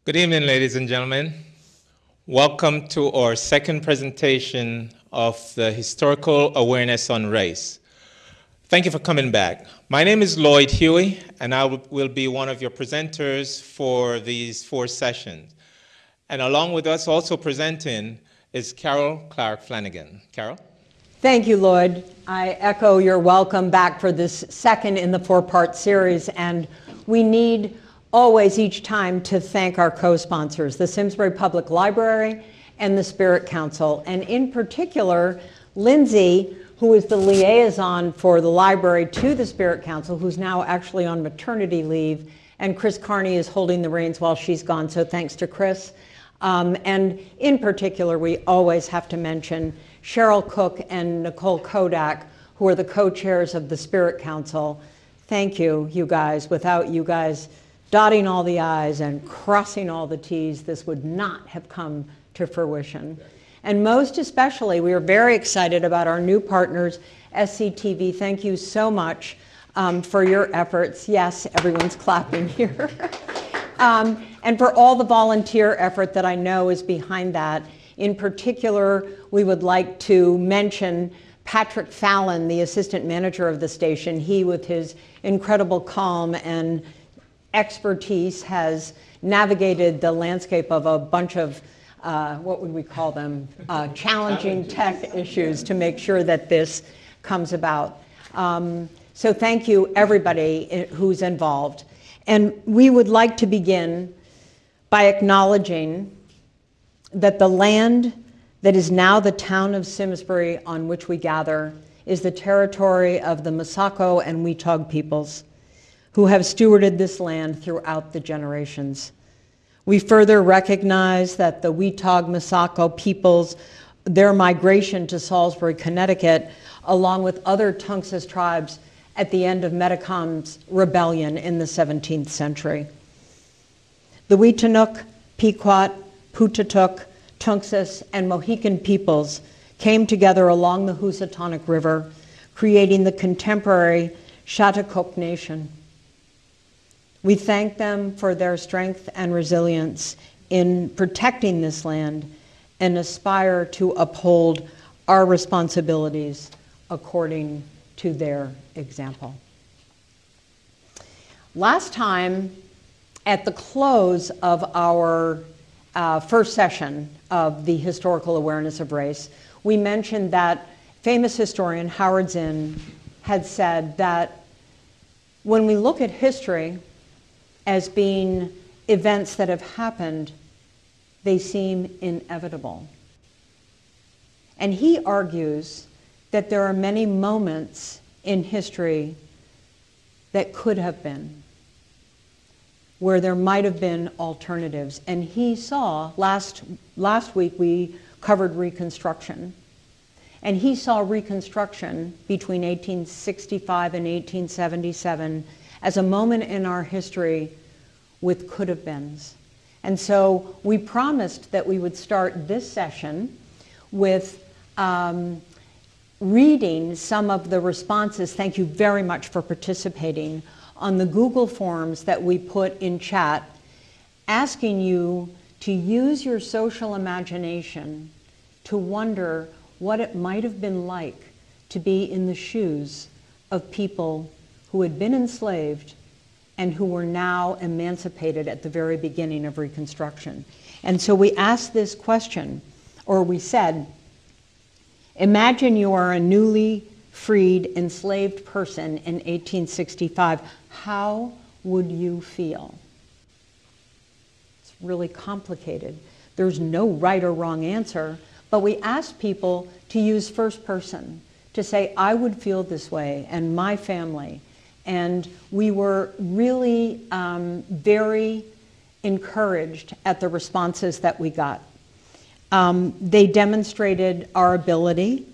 Good evening, ladies and gentlemen. Welcome to our second presentation of the Historical Awareness on Race. Thank you for coming back. My name is Lloyd Huey, and I will be one of your presenters for these 4 sessions. And along with us also presenting is Carol Clark Flanagan. Carol? Thank you, Lloyd. I echo your welcome back for this second in the 4-part series, and we need always each time to thank our co-sponsors, the Simsbury Public Library and the Spirit Council, and in particular, Lindsay, who is the liaison for the library to the Spirit Council, who's now actually on maternity leave, and Chris Carney is holding the reins while she's gone, so thanks to Chris. And in particular, we always have to mention Cheryl Cook and Nicole Kodak, who are the co-chairs of the Spirit Council. Thank you, you guys. Without you guys dotting all the I's and crossing all the T's, this would not have come to fruition. And most especially, we are very excited about our new partners, SCTV. Thank you so much for your efforts. Yes, everyone's clapping here. And for all the volunteer effort that I know is behind that. In particular, we would like to mention Patrick Fallon, the assistant manager of the station. He, with his incredible calm and expertise, has navigated the landscape of a bunch of, what would we call them, challenging tech issues to make sure that this comes about. So thank you, everybody who's involved. And we would like to begin by acknowledging that the land that is now the town of Simsbury on which we gather is the territory of the Masako and Weetag peoples, who have stewarded this land throughout the generations. We further recognize that the Weetag Masako peoples, their migration to Salisbury, Connecticut, along with other Tungus tribes at the end of Metacom's rebellion in the 17th century. The Witanook, Pequot, Putatuk, Tungus, and Mohican peoples came together along the Housatonic River, creating the contemporary Chattahoochee Nation. We thank them for their strength and resilience in protecting this land and aspire to uphold our responsibilities according to their example. Last time, at the close of our first session of the Historical Awareness of Race, we mentioned that famous historian Howard Zinn had said that when we look at history as being events that have happened, they seem inevitable. And he argues that there are many moments in history that could have been, where there might have been alternatives. And he saw, last week we covered Reconstruction, and he saw Reconstruction between 1865 and 1877 as a moment in our history with could-have-beens. And so we promised that we would start this session with reading some of the responses, thank you very much for participating, on the Google Forms that we put in chat, asking you to use your social imagination to wonder what it might have been like to be in the shoes of people who had been enslaved and who were now emancipated at the very beginning of Reconstruction. And so we asked this question, or we said, imagine you are a newly freed, enslaved person in 1865. How would you feel? It's really complicated. There's no right or wrong answer, but we asked people to use first person, to say, I would feel this way, and my family. And we were really very encouraged at the responses that we got. They demonstrated our ability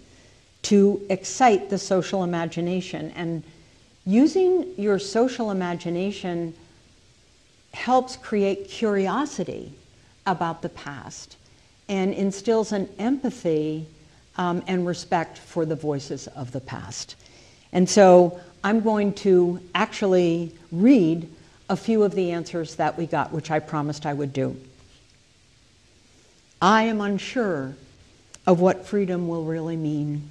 to excite the social imagination. And using your social imagination helps create curiosity about the past and instills an empathy and respect for the voices of the past. And so I'm going to actually read a few of the answers that we got, which I promised I would do. I am unsure of what freedom will really mean.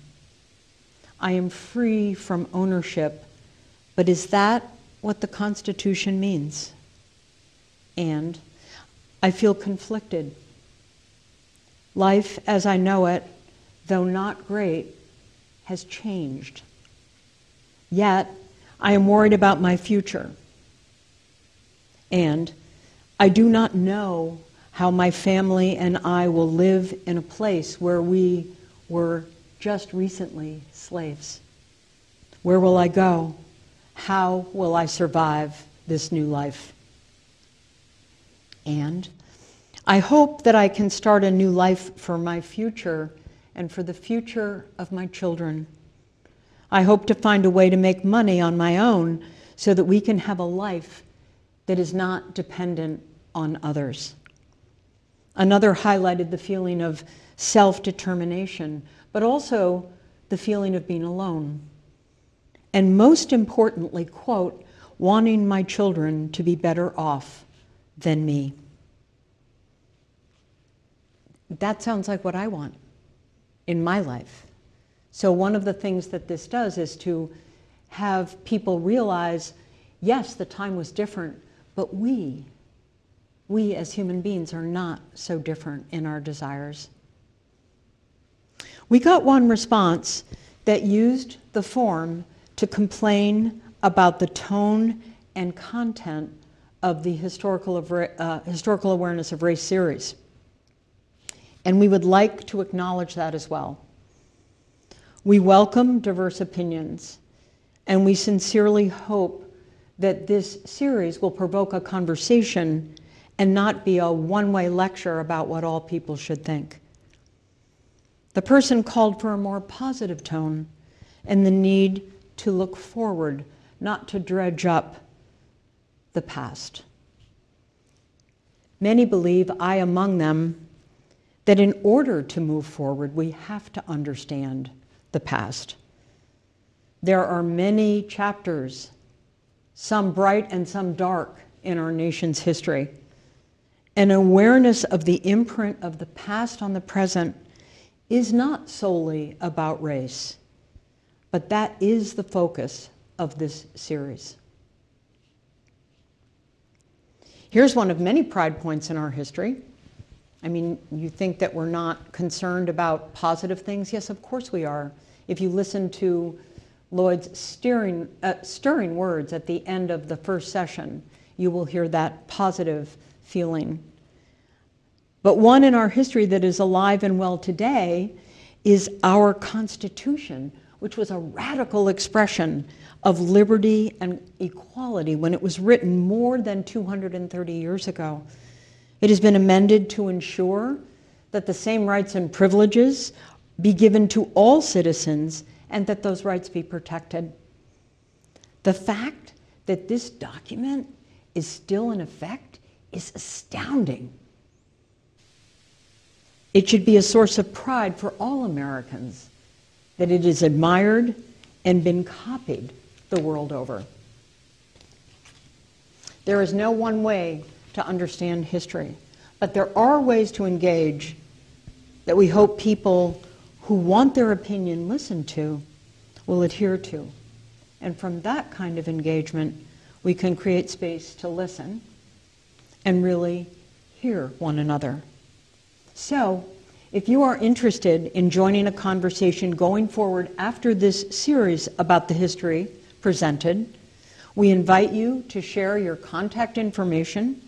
I am free from ownership, but is that what the Constitution means? And I feel conflicted. Life as I know it, though not great, has changed. Yet, I am worried about my future. And I do not know how my family and I will live in a place where we were just recently slaves. Where will I go? How will I survive this new life? And I hope that I can start a new life for my future and for the future of my children. I hope to find a way to make money on my own so that we can have a life that is not dependent on others. Another highlighted the feeling of self-determination, but also the feeling of being alone. And most importantly, quote, wanting my children to be better off than me. That sounds like what I want in my life. So one of the things that this does is to have people realize, yes, the time was different, but we as human beings are not so different in our desires. We got one response that used the form to complain about the tone and content of the Historical Awareness of Race series. And we would like to acknowledge that as well. We welcome diverse opinions, and we sincerely hope that this series will provoke a conversation and not be a one-way lecture about what all people should think. The person called for a more positive tone and the need to look forward, not to dredge up the past. Many believe, I among them, that in order to move forward, we have to understand the past. There are many chapters, some bright and some dark, in our nation's history. An awareness of the imprint of the past on the present is not solely about race, but that is the focus of this series. Here's one of many pride points in our history. I mean, you think that we're not concerned about positive things? Yes, of course we are. If you listen to Lloyd's stirring words at the end of the first session, you will hear that positive feeling. But one in our history that is alive and well today is our Constitution, which was a radical expression of liberty and equality when it was written more than 230 years ago. It has been amended to ensure that the same rights and privileges be given to all citizens and that those rights be protected. The fact that this document is still in effect is astounding. It should be a source of pride for all Americans that it is admired and been copied the world over. There is no one way to understand history, but there are ways to engage that we hope people who want their opinion listened to will adhere to. And from that kind of engagement, we can create space to listen and really hear one another. So, if you are interested in joining a conversation going forward after this series about the history presented, we invite you to share your contact information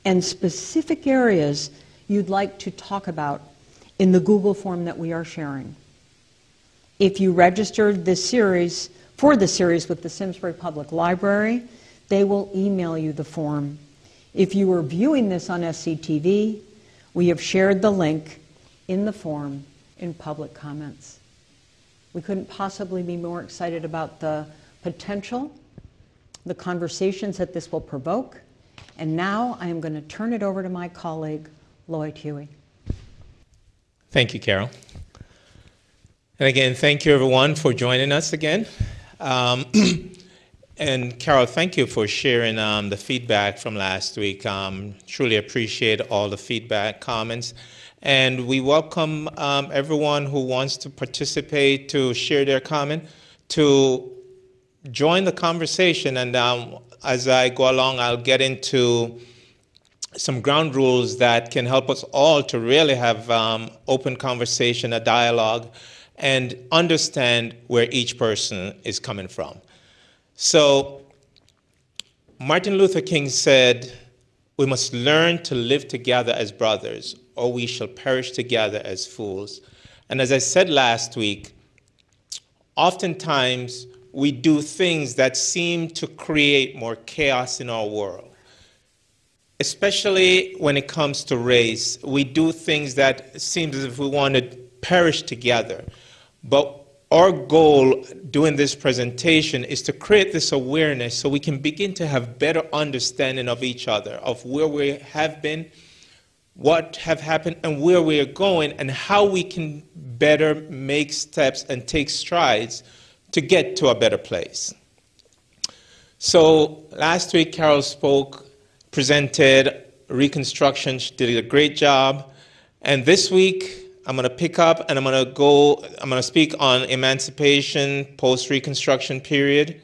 and specific areas you'd like to talk about in the Google form that we are sharing. If you registered this series for the series with the Simsbury Public Library, they will email you the form. If you are viewing this on SCTV, we have shared the link in the form in public comments. We couldn't possibly be more excited about the potential, the conversations that this will provoke. And now I am going to turn it over to my colleague, Lloyd Huey. Thank you, Carol. And again, thank you everyone for joining us again. And Carol, thank you for sharing the feedback from last week. Truly appreciate all the feedback, comments. And we welcome everyone who wants to participate, to share their comment, to join the conversation. And as I go along, I'll get into some ground rules that can help us all to really have open conversation, a dialogue, and understand where each person is coming from. So Martin Luther King said, "We must learn to live together as brothers, or we shall perish together as fools." And as I said last week, oftentimes we do things that seem to create more chaos in our world. Especially when it comes to race, we do things that seem as if we want to perish together. But our goal doing this presentation is to create this awareness so we can begin to have better understanding of each other, of where we have been, what have happened, and where we are going, and how we can better make steps and take strides to get to a better place. So last week, Carol spoke, presented Reconstruction. She did a great job. And this week, I'm going to pick up and I'm going to speak on emancipation, post-Reconstruction period.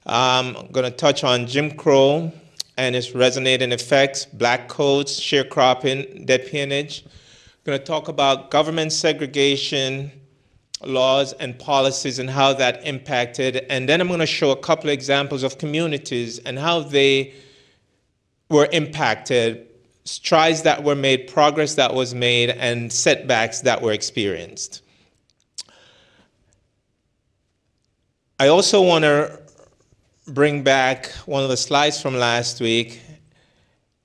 I'm going to touch on Jim Crow and its resonating effects, black codes, sharecropping, dead peonage. I'm going to talk about government segregation, laws and policies and how that impacted. And then I'm going to show a couple of examples of communities and how they were impacted, strides that were made, progress that was made, and setbacks that were experienced. I also want to bring back one of the slides from last week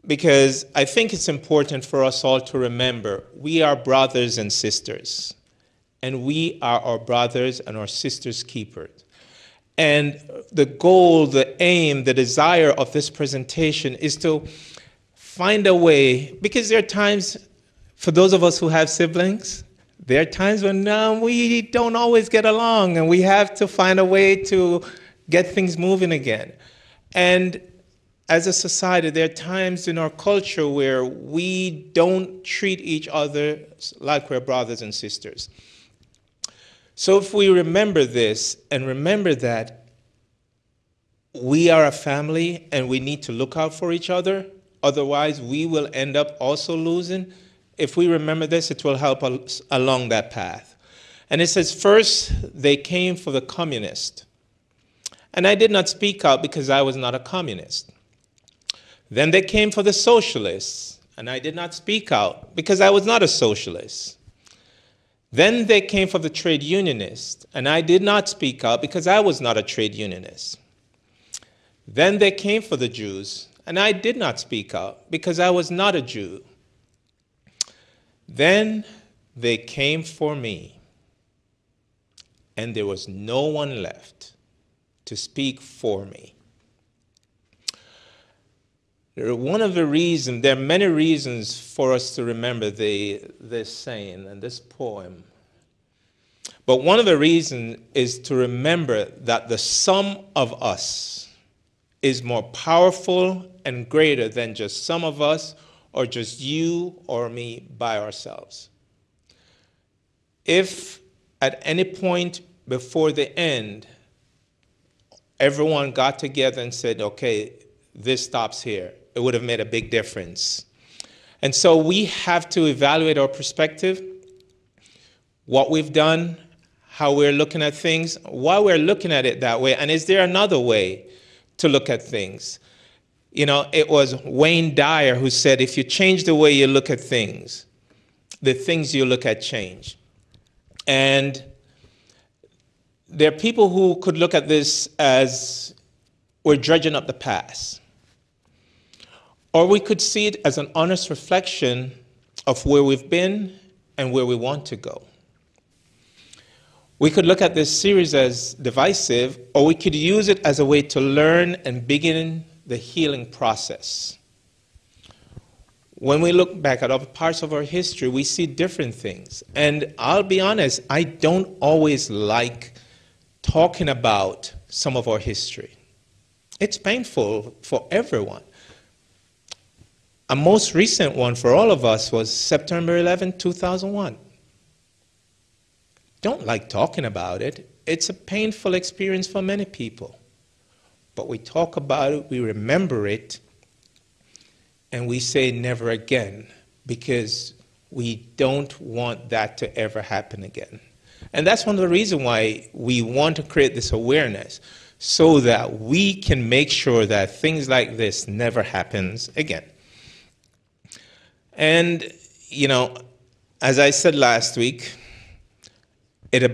because I think it's important for us all to remember we are brothers and sisters, and we are our brothers and our sisters' keepers. And the goal, the aim, the desire of this presentation is to find a way, because there are times, for those of us who have siblings, there are times when we don't always get along, and we have to find a way to get things moving again. And as a society, there are times in our culture where we don't treat each other like we're brothers and sisters. So if we remember this and remember that we are a family and we need to look out for each other, otherwise we will end up also losing. If we remember this, it will help us along that path. And it says, first, they came for the communist. And I did not speak out because I was not a communist. Then they came for the socialists. And I did not speak out because I was not a socialist. Then they came for the trade unionists, and I did not speak out because I was not a trade unionist. Then they came for the Jews, and I did not speak out because I was not a Jew. Then they came for me, and there was no one left to speak for me. There are many reasons for us to remember this saying and this poem. But one of the reasons is to remember that the sum of us is more powerful and greater than just some of us or just you or me by ourselves. If at any point before the end, everyone got together and said, okay, this stops here, it would have made a big difference. And so we have to evaluate our perspective, what we've done, how we're looking at things, why we're looking at it that way, and is there another way to look at things? You know, it was Wayne Dyer who said, if you change the way you look at things, the things you look at change. And there are people who could look at this as we're dredging up the past. Or we could see it as an honest reflection of where we've been and where we want to go. We could look at this series as divisive, or we could use it as a way to learn and begin the healing process. When we look back at other parts of our history, we see different things. And I'll be honest, I don't always like talking about some of our history. It's painful for everyone. A most recent one for all of us was September 11, 2001. Don't like talking about it. It's a painful experience for many people. But we talk about it, we remember it, and we say never again, because we don't want that to ever happen again. And that's one of the reasons why we want to create this awareness, so that we can make sure that things like this never happens again. And, you know, as I said last week, it's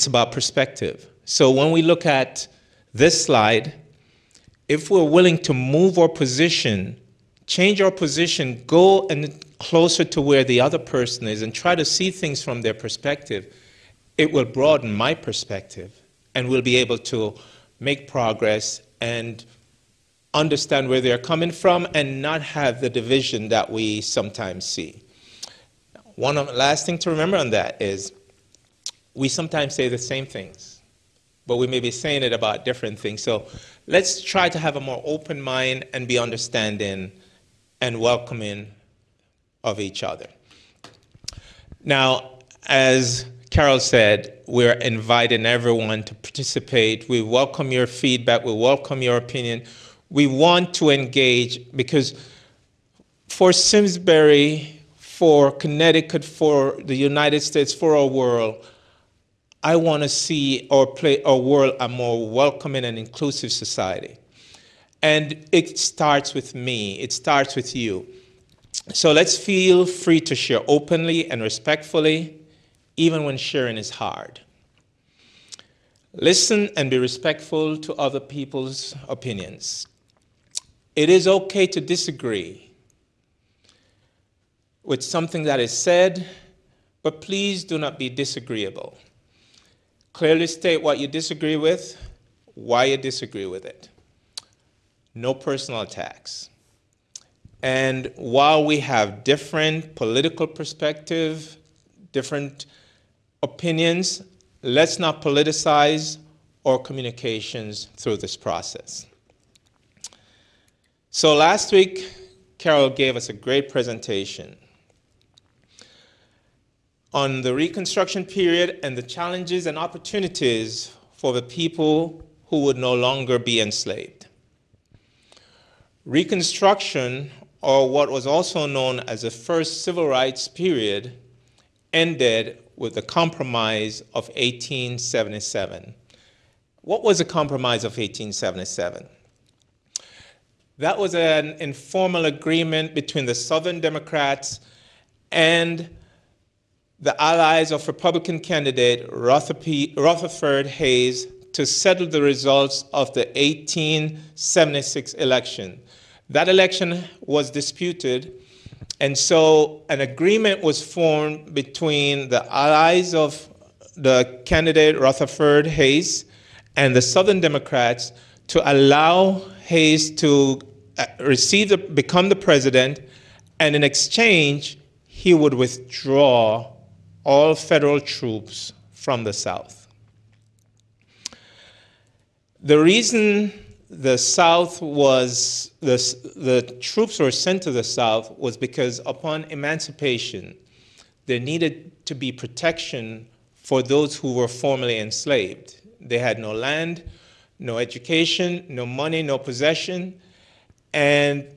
about perspective. So when we look at this slide, if we're willing to move our position, change our position, go and closer to where the other person is and try to see things from their perspective, it will broaden my perspective, and we'll be able to make progress and understand where they're coming from and not have the division that we sometimes see. Last thing to remember on that is we sometimes say the same things, but we may be saying it about different things. So let's try to have a more open mind and be understanding and welcoming of each other. Now, as Carol said, we're inviting everyone to participate. We welcome your feedback. We welcome your opinion. We want to engage, because for Simsbury, for Connecticut, for the United States, for our world, I want to see our world a more welcoming and inclusive society. And it starts with me. It starts with you. So let's feel free to share openly and respectfully, even when sharing is hard. Listen and be respectful to other people's opinions. It is okay to disagree with something that is said, but please do not be disagreeable. Clearly state what you disagree with, why you disagree with it. No personal attacks. And while we have different political perspectives, different opinions, let's not politicize our communications through this process. So last week, Carol gave us a great presentation on the Reconstruction period and the challenges and opportunities for the people who would no longer be enslaved. Reconstruction, or what was also known as the first civil rights period, ended with the Compromise of 1877. What was the Compromise of 1877? That was an informal agreement between the Southern Democrats and the allies of Republican candidate Rutherford Hayes to settle the results of the 1876 election. That election was disputed, and so an agreement was formed between the allies of the candidate Rutherford Hayes and the Southern Democrats to allow Hayes to become the president, and in exchange, he would withdraw all federal troops from the South. The reason the South was, the troops were sent to the South was because upon emancipation, there needed to be protection for those who were formerly enslaved. They had no land, no education, no money, no possession, and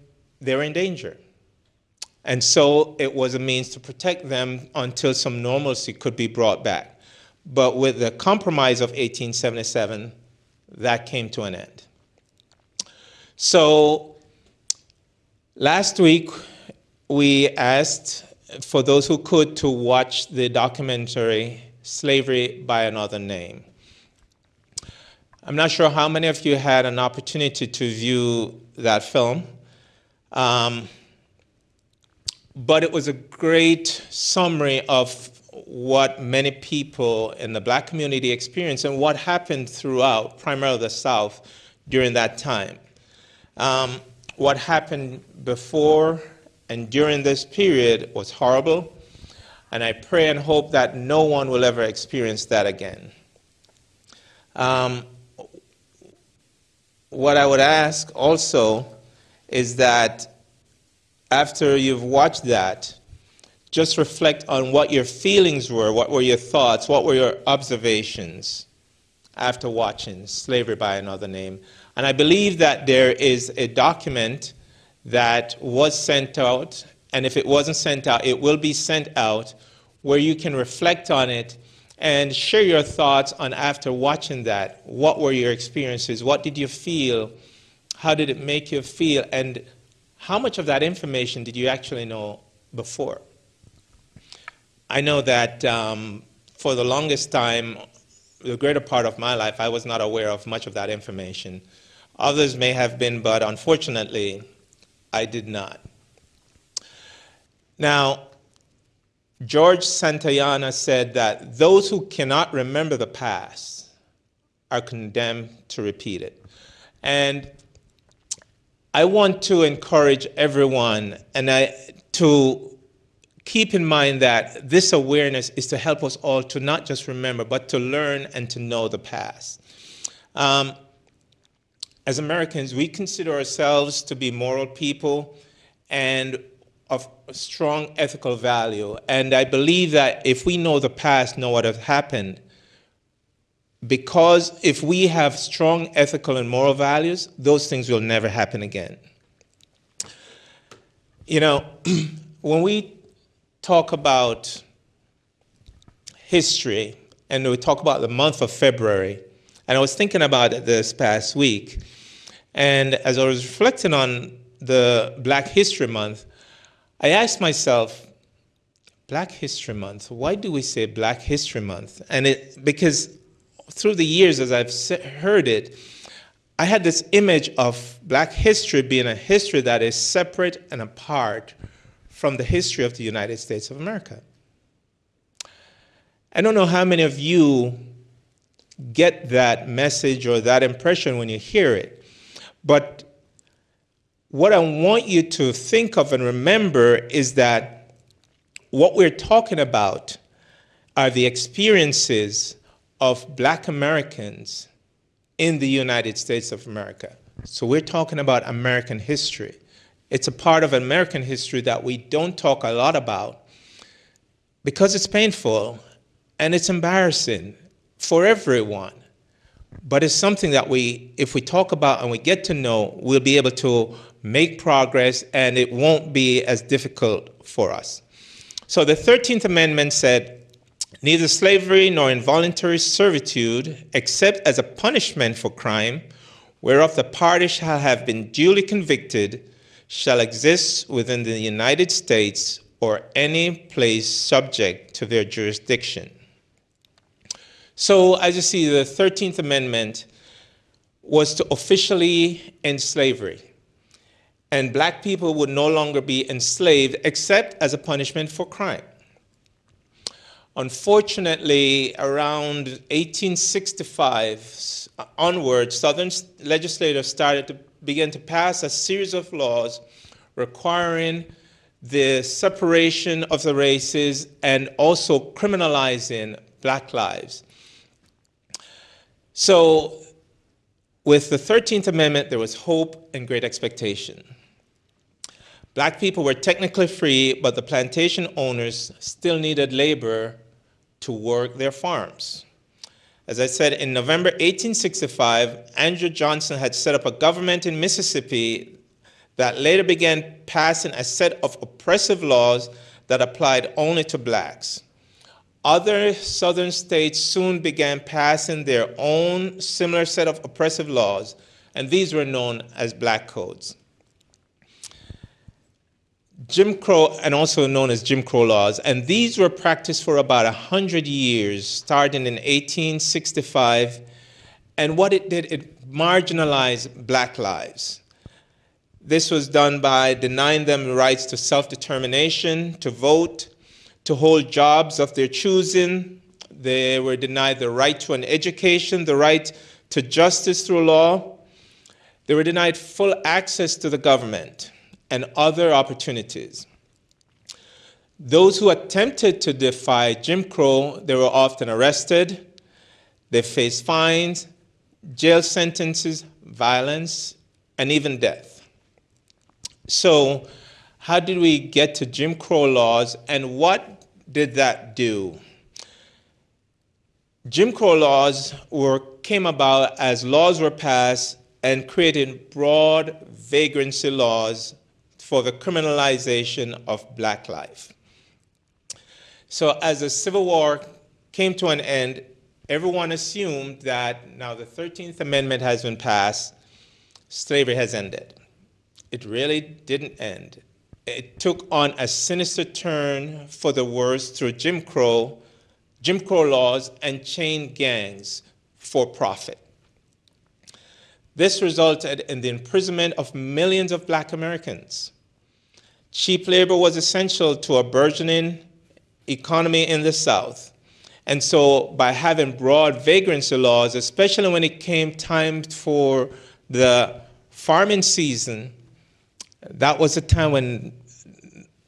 they were in danger. And so it was a means to protect them until some normalcy could be brought back. But with the Compromise of 1877, that came to an end. So last week, we asked for those who could to watch the documentary Slavery by Another Name. I'm not sure how many of you had an opportunity to view that film. But it was a great summary of what many people in the Black community experienced and what happened throughout, primarily the South, during that time. What happened before and during this period was horrible, and I pray and hope that no one will ever what I would ask also is that after you've watched that, just reflect on what your feelings were, what were your thoughts, what were your observations after watching Slavery by Another Name. And I believe that there is a document that was sent out, and if it wasn't sent out, it will be sent out, where you can reflect on it and share your thoughts on after watching that. What were your experiences? What did you feel? How did it make you feel? And how much of that information did you actually know before? I know that for the longest time, the greater part of my life, I was not aware of much of that information. Others may have been, but unfortunately, I did not. Now, George Santayana said that those who cannot remember the past are condemned to repeat it. And I want to encourage everyone to keep in mind that this awareness is to help us all to not just remember, but to learn and to know the past. As Americans, we consider ourselves to be moral people and of strong ethical value. And I believe that if we know the past, know what has happened, because if we have strong ethical and moral values, those things will never happen again. You know, when we talk about history, and we talk about the month of February, and I was thinking about it this past week, and as I was reflecting on the Black History Month, I asked myself, Black History Month, why do we say Black History Month? And because through the years as I've heard it, I had this image of Black history being a history that is separate and apart from the history of the United States of America. I don't know how many of you get that message or that impression when you hear it, but what I want you to think of and remember is that what we're talking about are the experiences of Black Americans in the United States of America. So we're talking about American history. It's a part of American history that we don't talk a lot about because it's painful and it's embarrassing for everyone. But it's something that if we talk about and we get to know, we'll be able to make progress and it won't be as difficult for us. So the 13th Amendment said, neither slavery nor involuntary servitude, except as a punishment for crime, whereof the party shall have been duly convicted, shall exist within the United States or any place subject to their jurisdiction. So as you see, the 13th Amendment was to officially end slavery. And Black people would no longer be enslaved except as a punishment for crime. Unfortunately, around 1865 onward, Southern legislators began to pass a series of laws requiring the separation of the races and also criminalizing Black lives. So with the 13th Amendment, there was hope and great expectation. Black people were technically free, but the plantation owners still needed labor to work their farms. As I said, in November 1865, Andrew Johnson had set up a government in Mississippi that later began passing a set of oppressive laws that applied only to Blacks. Other southern states soon began passing their own similar set of oppressive laws, and these were known as Black codes. Jim Crow, and also known as Jim Crow laws, and these were practiced for about 100 years, starting in 1865, and what it did, it marginalized Black lives. This was done by denying them the rights to self-determination, to vote, to hold jobs of their choosing. They were denied the right to an education, the right to justice through law. They were denied full access to the government and other opportunities. Those who attempted to defy Jim Crow, they were often arrested, they faced fines, jail sentences, violence, and even death. So, how did we get to Jim Crow laws, and what did that do? Jim Crow laws came about as laws were passed and created broad vagrancy laws for the criminalization of black life. So as the Civil War came to an end, everyone assumed that now the 13th Amendment has been passed, slavery has ended. It really didn't end. It took on a sinister turn for the worse through Jim Crow laws, and chain gangs for profit. This resulted in the imprisonment of millions of black Americans. Cheap labor was essential to a burgeoning economy in the South. And so by having broad vagrancy laws, especially when it came time for the farming season, that was a time when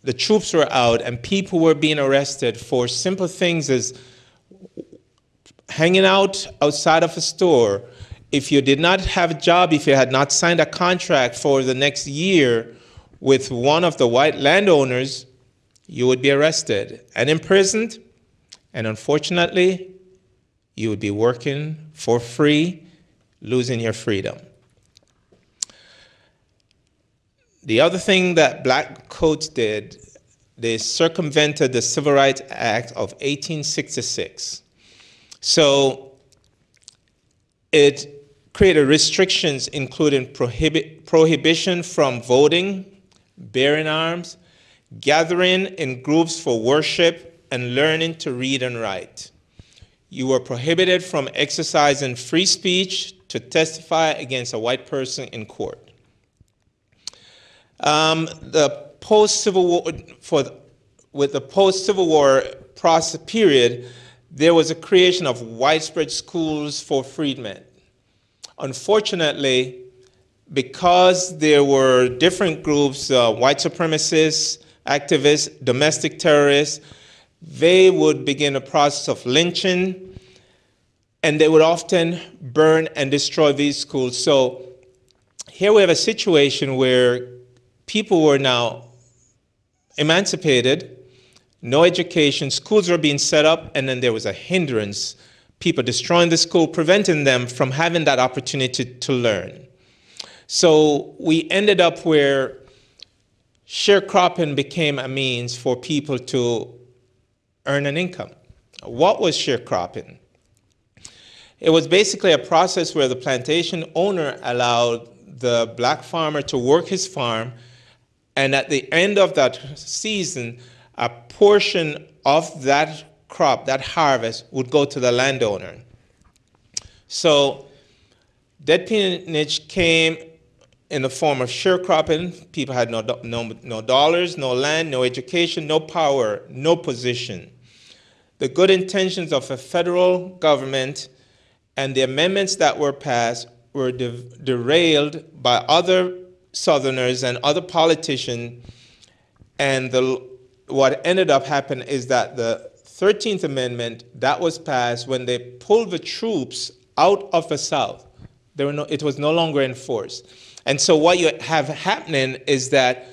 the troops were out and people were being arrested for simple things as hanging out outside of a store. If you did not have a job, if you had not signed a contract for the next year with one of the white landowners, you would be arrested and imprisoned, and unfortunately, you would be working for free, losing your freedom. The other thing that black coats did, they circumvented the Civil Rights Act of 1866. So it created restrictions including prohibition from voting, bearing arms, gathering in groups for worship, and learning to read and write. You were prohibited from exercising free speech to testify against a white person in court. The post-Civil War, with the post-Civil War process period, there was a creation of widespread schools for freedmen. Unfortunately, because there were different groups, white supremacists, activists, domestic terrorists, they would begin a process of lynching, and they would often burn and destroy these schools. So here we have a situation where people were now emancipated, no education, schools were being set up, and then there was a hindrance, people destroying the school, preventing them from having that opportunity to learn. So we ended up where sharecropping became a means for people to earn an income. What was sharecropping? It was basically a process where the plantation owner allowed the black farmer to work his farm, and at the end of that season, a portion of that crop, that harvest, would go to the landowner. So dead peonage came in the form of sharecropping. People had no dollars, no land, no education, no power, no position. The good intentions of a federal government and the amendments that were passed were derailed by other Southerners and other politicians, and what ended up happening is that the 13th Amendment that was passed, when they pulled the troops out of the South, it was no longer enforced. And so what you have happening is that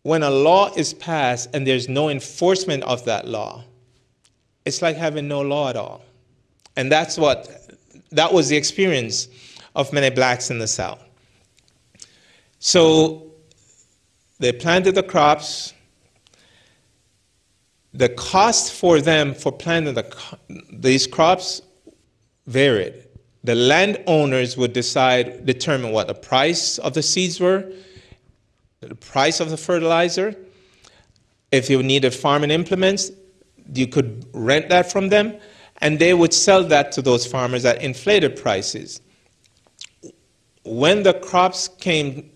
when a law is passed and there's no enforcement of that law, it's like having no law at all. And that was the experience of many blacks in the South. So they planted the crops. The cost for them for planting these crops varied. The landowners would determine what the price of the seeds were, the price of the fertilizer. If you needed farming implements, you could rent that from them, and they would sell that to those farmers at inflated prices. When the crops came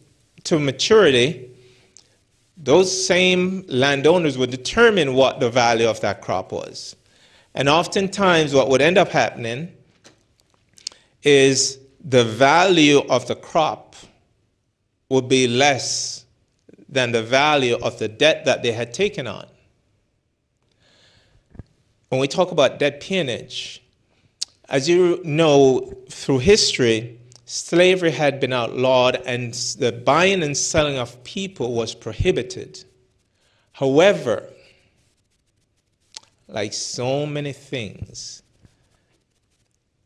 to maturity, those same landowners would determine what the value of that crop was. And oftentimes what would end up happening is the value of the crop would be less than the value of the debt that they had taken on. When we talk about dead peonage, as you know through history, slavery had been outlawed and the buying and selling of people was prohibited. However, like so many things,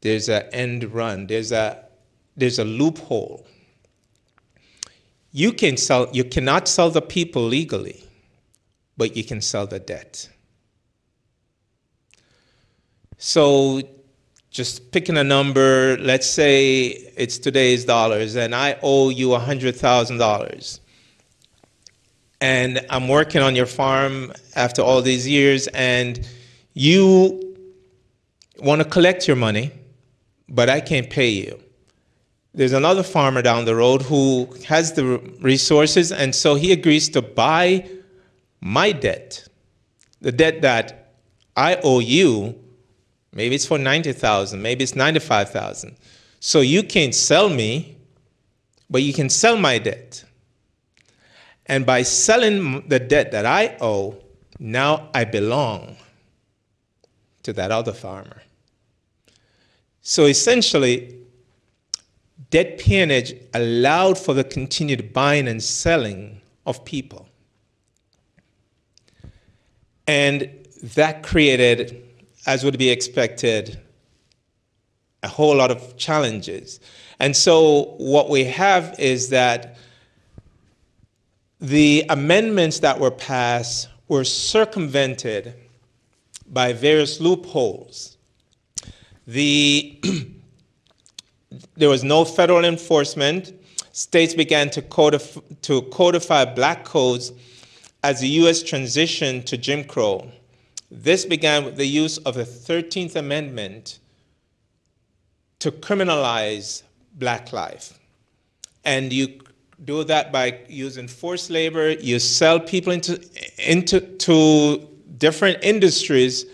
there's an end run, there's a loophole. You cannot sell the people legally, but you can sell the debt. So just picking a number, let's say it's today's dollars, and I owe you $100,000. And I'm working on your farm after all these years, and you want to collect your money, but I can't pay you. There's another farmer down the road who has the resources, and so he agrees to buy my debt, the debt that I owe you. Maybe it's for $90,000, maybe it's $95,000. So you can't sell me, but you can sell my debt. And by selling the debt that I owe, now I belong to that other farmer. So essentially, debt peonage allowed for the continued buying and selling of people. And that created, as would be expected, a whole lot of challenges. And so what we have is that the amendments that were passed were circumvented by various loopholes. There was no federal enforcement. States began to codify black codes as the U.S. transitioned to Jim Crow. This began with the use of the 13th Amendment to criminalize black life. And you do that by using forced labor. You sell people into different industries.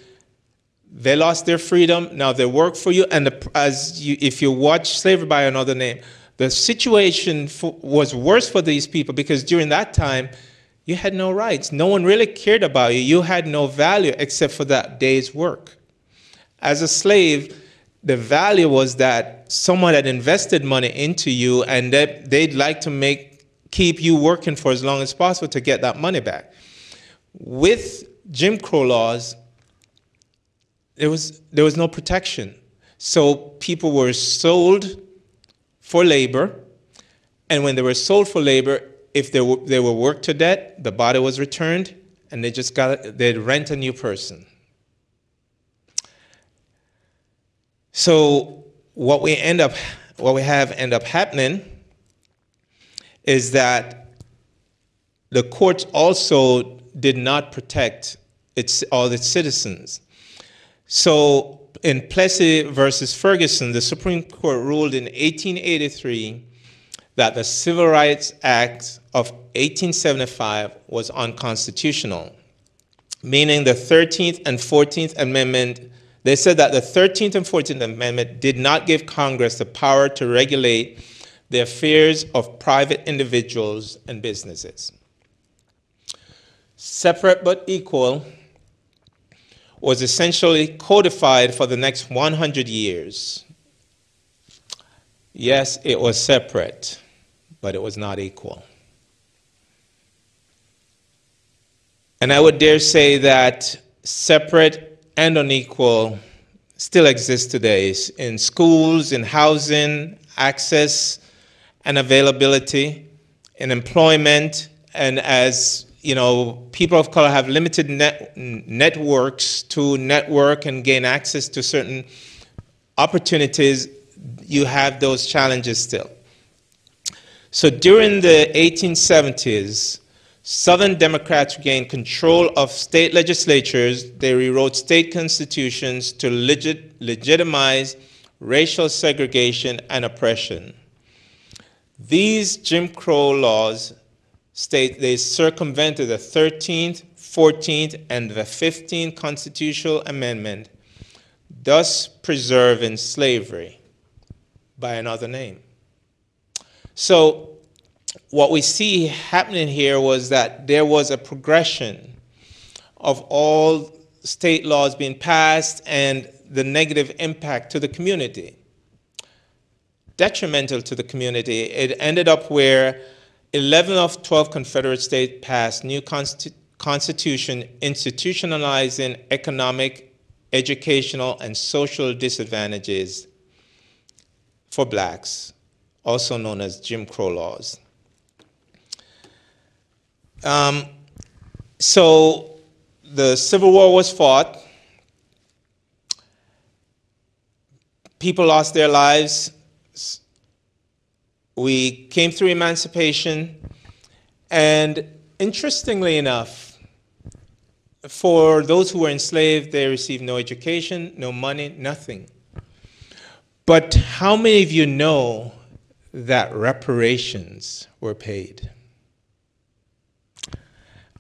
They lost their freedom. Now they work for you. And if you watch Slavery by Another Name, the situation was worse for these people because during that time, you had no rights. No one really cared about you. You had no value except for that day's work. As a slave, the value was that someone had invested money into you and they'd like to keep you working for as long as possible to get that money back. With Jim Crow laws, there was no protection. So people were sold for labor, and when they were sold for labor, if they were worked to death, the body was returned, and they'd rent a new person. So what we end up happening is that the courts also did not protect all its citizens. So in Plessy versus Ferguson, the Supreme Court ruled in 1883 that the Civil Rights Act of 1875 was unconstitutional, meaning the 13th and 14th Amendment. They said that the 13th and 14th Amendment did not give Congress the power to regulate the affairs of private individuals and businesses. Separate but equal was essentially codified for the next 100 years. Yes, it was separate, but it was not equal. And I would dare say that separate and unequal still exists today in schools, in housing, access and availability, in employment, and as you know, people of color have limited networks to network and gain access to certain opportunities. You have those challenges still. So during the 1870s, Southern Democrats gained control of state legislatures. They rewrote state constitutions to legitimize racial segregation and oppression. These Jim Crow laws state they circumvented the 13th, 14th, and the 15th Constitutional Amendment, thus preserving slavery by another name. So what we see happening here was that there was a progression of all state laws being passed and the negative impact to the community. detrimental to the community. It ended up where 11 of 12 Confederate states passed new constitution institutionalizing economic, educational, and social disadvantages for blacks, also known as Jim Crow laws. So the Civil War was fought. People lost their lives. We came through emancipation, and interestingly enough, for those who were enslaved, they received no education, no money, nothing. But how many of you know that reparations were paid?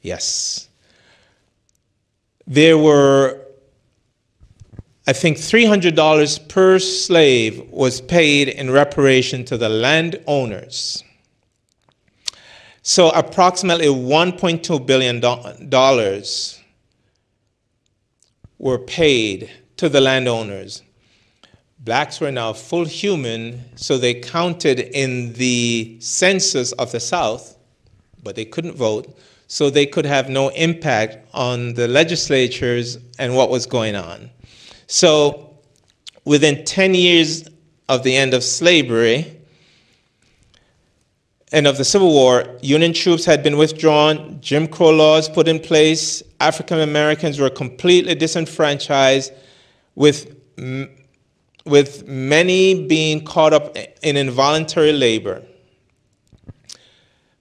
Yes. There were, I think, $300 per slave was paid in reparation to the landowners. So approximately $1.2 billion were paid to the landowners. Blacks were now full human, so they counted in the census of the South, but they couldn't vote, so they could have no impact on the legislatures and what was going on. So within 10 years of the end of slavery and of the Civil War, Union troops had been withdrawn, Jim Crow laws put in place, African Americans were completely disenfranchised, with many being caught up in involuntary labor.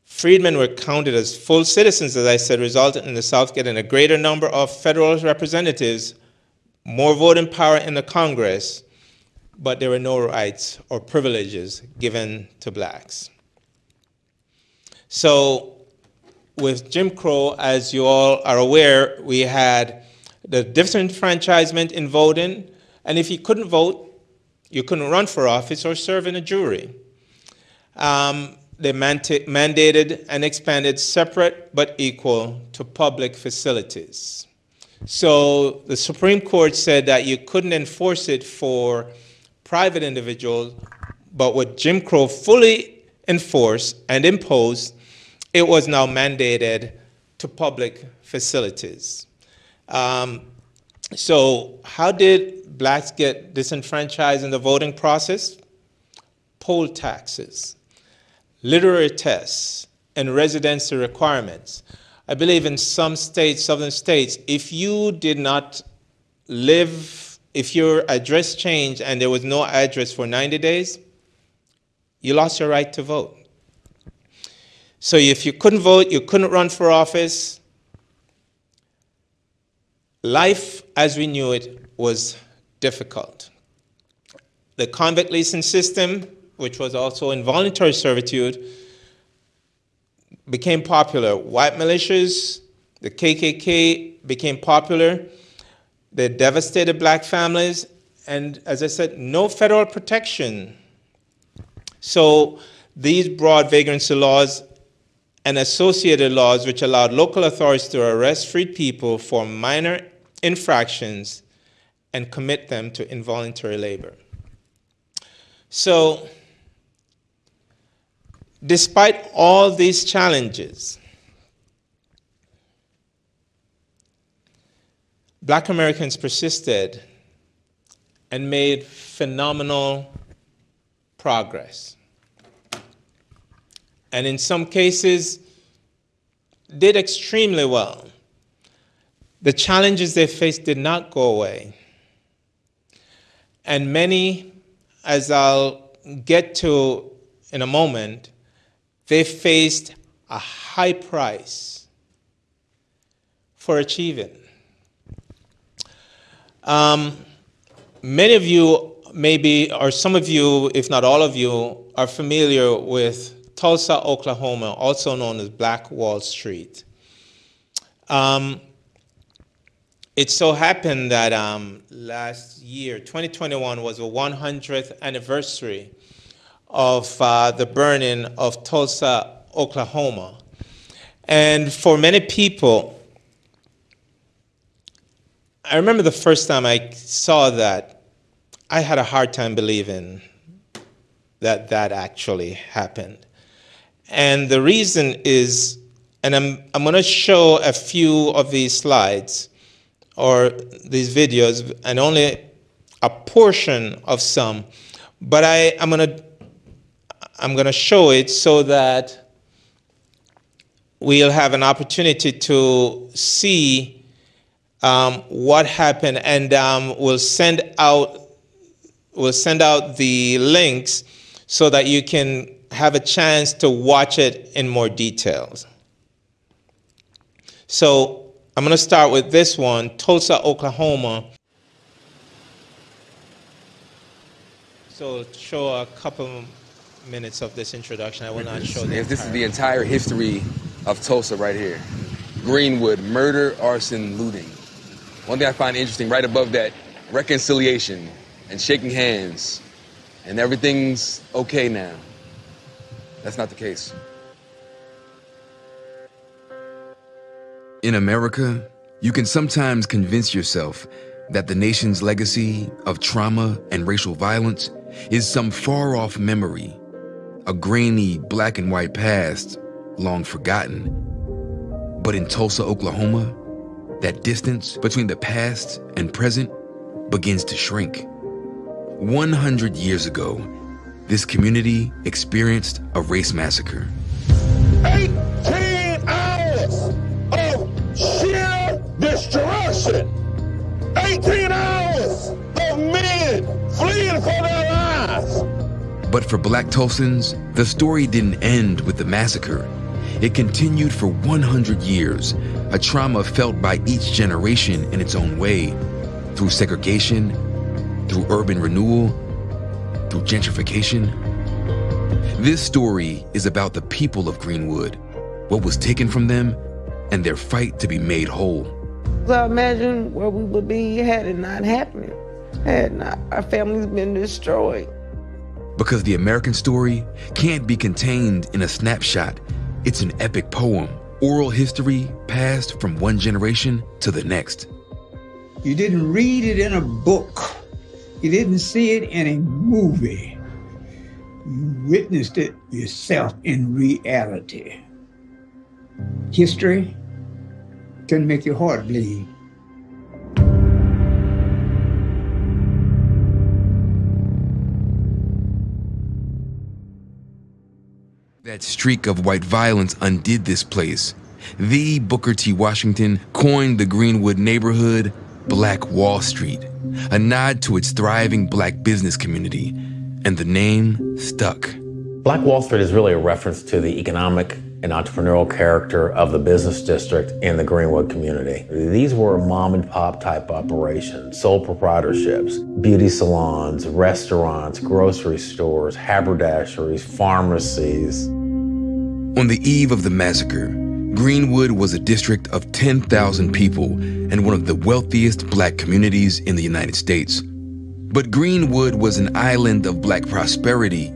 Freedmen were counted as full citizens, as I said, resulting in the South getting a greater number of federal representatives, more voting power in the Congress, but there were no rights or privileges given to blacks. So with Jim Crow, as you all are aware, we had the disenfranchisement in voting, and if you couldn't vote, you couldn't run for office or serve in a jury. They mandated and expanded separate but equal to public facilities. So the Supreme Court said that you couldn't enforce it for private individuals, but with Jim Crow fully enforced and imposed, it was now mandated to public facilities. So how did blacks get disenfranchised in the voting process? Poll taxes, literary tests, and residency requirements. I believe in some states, southern states, if you did not live, if your address changed and there was no address for 90 days, you lost your right to vote. So if you couldn't vote, you couldn't run for office. Life as we knew it was difficult. The convict leasing system, which was also involuntary servitude, became popular. White militias, the KKK became popular. They devastated black families, and as I said, no federal protection. So these broad vagrancy laws and associated laws, which allowed local authorities to arrest freed people for minor infractions and commit them to involuntary labor. So despite all these challenges, Black Americans persisted and made phenomenal progress. And in some cases, did extremely well. The challenges they faced did not go away. And many, as I'll get to in a moment, they faced a high price for achieving. Many of you maybe, or some of you, if not all of you, are familiar with Tulsa, Oklahoma, also known as Black Wall Street. It so happened that last year, 2021, was the 100th anniversary of the burning of Tulsa, Oklahoma. And for many people, I remember the first time I saw that, I had a hard time believing that that actually happened. And the reason is, and I'm going to show a few of these slides or these videos, and only a portion of some, but I'm going to show it so that we'll have an opportunity to see what happened, and we'll send out the links so that you can have a chance to watch it in more details. So I'm going to start with this one, Tulsa, Oklahoma. So show a couple minutes of this introduction. I will not show the This is the entire history of Tulsa right here. Greenwood, murder, arson, looting. One thing I find interesting, right above that, reconciliation and shaking hands, and everything's okay now. That's not the case. In America, you can sometimes convince yourself that the nation's legacy of trauma and racial violence is some far-off memory, a grainy black and white past long forgotten. But in Tulsa, Oklahoma, that distance between the past and present begins to shrink. 100 years ago, this community experienced a race massacre. 18 hours of sheer destruction. 18 hours of men fleeing for their lives. But for Black Tulsans, the story didn't end with the massacre. It continued for 100 years, a trauma felt by each generation in its own way, through segregation, through urban renewal, through gentrification. This story is about the people of Greenwood, what was taken from them, and their fight to be made whole. I imagine where we would be had it not happened, had not our families been destroyed. Because the American story can't be contained in a snapshot. It's an epic poem, oral history passed from one generation to the next. You didn't read it in a book. You didn't see it in a movie. You witnessed it yourself in reality. History can make your heart bleed. That streak of white violence undid this place. The Booker T. Washington coined the Greenwood neighborhood Black Wall Street, a nod to its thriving Black business community, and the name stuck. Black Wall Street is really a reference to the economic and entrepreneurial character of the business district in the Greenwood community. These were mom and pop type operations, sole proprietorships, beauty salons, restaurants, grocery stores, haberdasheries, pharmacies. On the eve of the massacre, Greenwood was a district of 10,000 people and one of the wealthiest Black communities in the United States. But Greenwood was an island of Black prosperity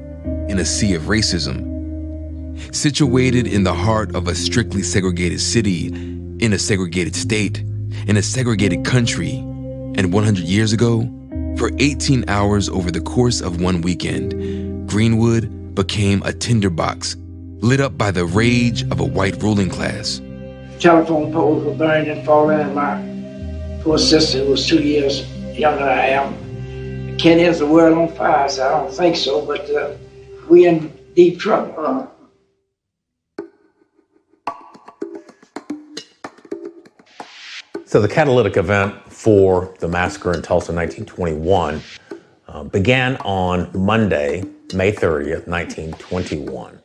in a sea of racism. Situated in the heart of a strictly segregated city, in a segregated state, in a segregated country, and 100 years ago, for 18 hours over the course of one weekend, Greenwood became a tinderbox, lit up by the rage of a white ruling class. Telephone poles were burned and falling, and my poor sister, who was 2 years younger than I am, can't has the world on fire, so I don't think so, but we in deep trouble. So the catalytic event for the massacre in Tulsa in 1921 began on Monday, May 30th, 1921.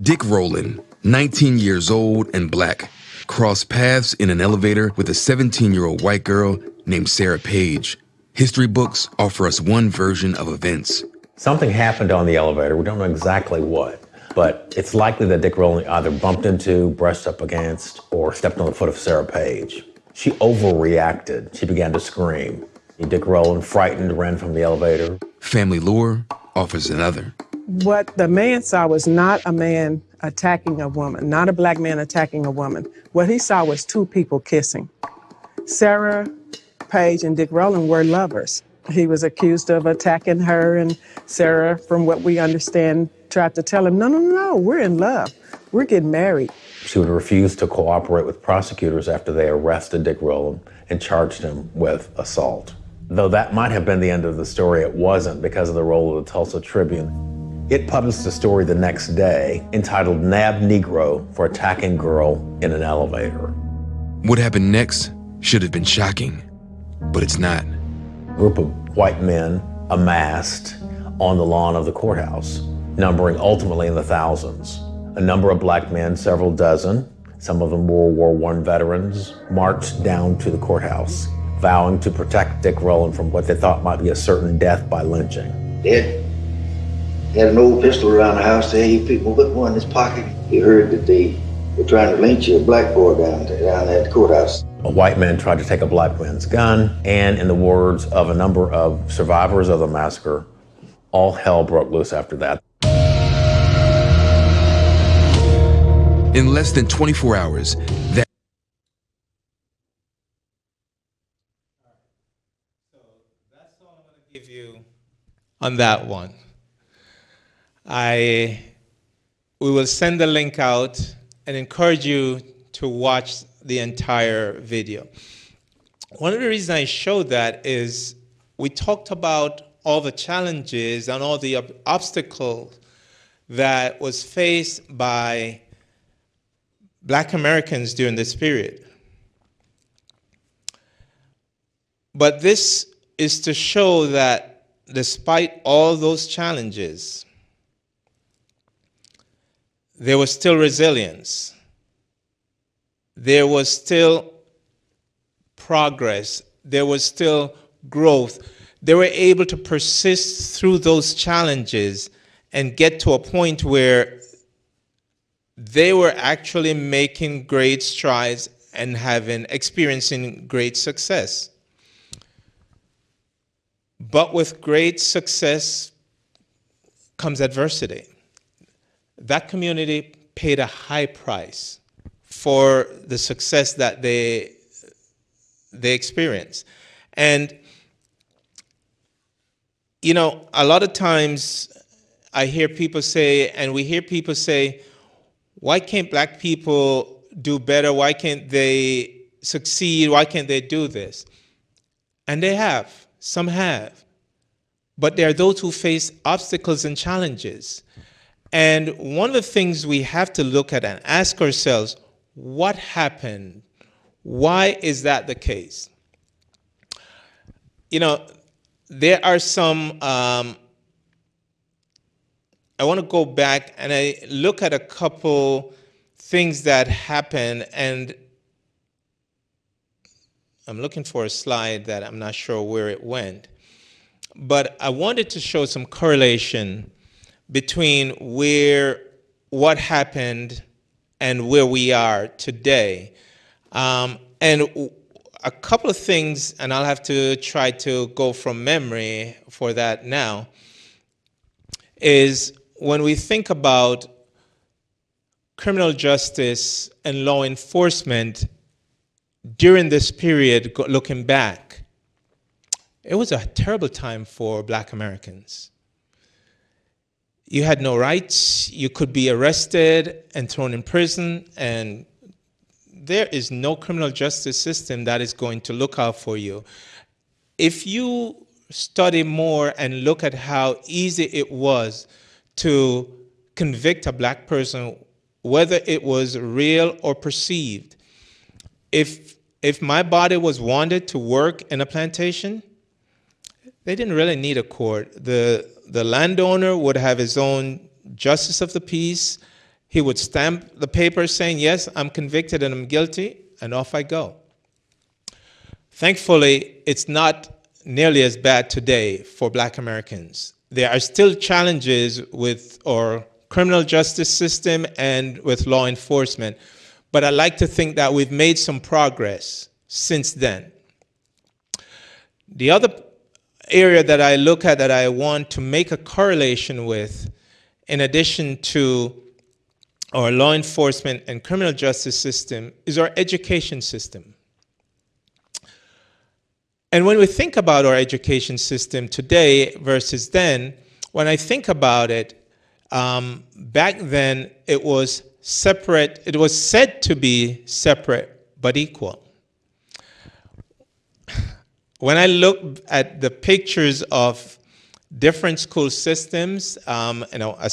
Dick Rowland, 19 years old and Black, crossed paths in an elevator with a 17-year-old white girl named Sarah Page. History books offer us one version of events. Something happened on the elevator. We don't know exactly what, but it's likely that Dick Rowland either bumped into, brushed up against, or stepped on the foot of Sarah Page. She overreacted. She began to scream. Dick Rowland, frightened, ran from the elevator. Family lore offers another. What the man saw was not a man attacking a woman, not a Black man attacking a woman. What he saw was two people kissing. Sarah Page and Dick Rowland were lovers. He was accused of attacking her, and Sarah, from what we understand, tried to tell him, no, we're in love. We're getting married. She would refuse to cooperate with prosecutors after they arrested Dick Rowland and charged him with assault. Though that might have been the end of the story, it wasn't because of the role of the Tulsa Tribune. It published a story the next day entitled "Nabbed Negro for Attacking Girl in an Elevator." What happened next should have been shocking, but it's not. A group of white men amassed on the lawn of the courthouse, numbering ultimately in the thousands. A number of black men, several dozen, some of them World War I veterans, marched down to the courthouse, vowing to protect Dick Rowland from what they thought might be a certain death by lynching. They had an old pistol around the house. They had people put one in his pocket. He heard that they were trying to lynch a black boy down there at the courthouse. A white man tried to take a black man's gun, and in the words of a number of survivors of the massacre, all hell broke loose after that. In less than 24 hours, that... So that's all I'm going to give you on that one. We will send the link out and encourage you to watch the entire video. One of the reasons I showed that is we talked about all the challenges and all the obstacles that was faced by Black Americans during this period. But this is to show that despite all those challenges, there was still resilience. There was still progress. There was still growth. They were able to persist through those challenges and get to a point where they were actually making great strides and experiencing great success. But with great success comes adversity. That community paid a high price for the success that they experienced. And, you know, a lot of times I hear people say, and we hear people say, why can't Black people do better? Why can't they succeed? Why can't they do this? And they have. Some have. But there are those who face obstacles and challenges. And one of the things we have to look at and ask ourselves, what happened? Why is that the case? You know, there are some, I want to go back and I look at a couple things that happened, and I'm looking for a slide that I'm not sure where it went. But I wanted to show some correlation between what happened and where we are today. And a couple of things, and I'll have to try to go from memory for that now, is when we think about criminal justice and law enforcement during this period, looking back, it was a terrible time for Black Americans. You had no rights. You could be arrested and thrown in prison, and there is no criminal justice system that is going to look out for you. If you study more and look at how easy it was to convict a Black person, whether it was real or perceived, if my body was wanted to work in a plantation, they didn't really need a court. The landowner would have his own justice of the peace. He would stamp the paper saying, yes, I'm convicted and I'm guilty, and off I go. Thankfully, it's not nearly as bad today for Black Americans. There are still challenges with our criminal justice system and with law enforcement, but I like to think that we've made some progress since then. The other area that I look at that I want to make a correlation with, in addition to our law enforcement and criminal justice system, is our education system. And when we think about our education system today versus then, when I think about it, back then it was separate, it was said to be separate but equal. When I look at the pictures of different school systems, you know, a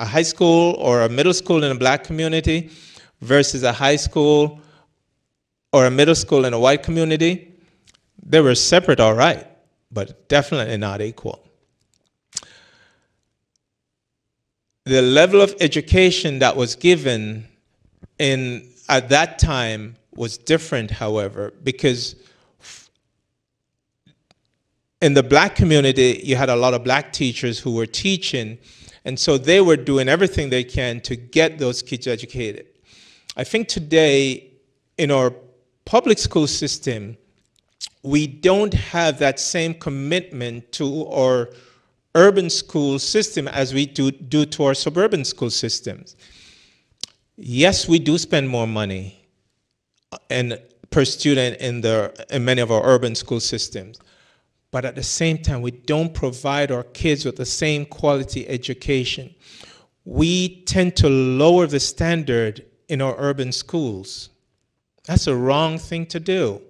high school or a middle school in a black community versus a high school or a middle school in a white community, they were separate, all right, but definitely not equal. The level of education that was given at that time was different, however, because in the black community, you had a lot of black teachers who were teaching, and so they were doing everything they can to get those kids educated. I think today, in our public school system, we don't have that same commitment to our urban school system as we do to our suburban school systems. Yes, we do spend more money per student in many of our urban school systems, but at the same time, we don't provide our kids with the same quality education. We tend to lower the standard in our urban schools. That's a wrong thing to do.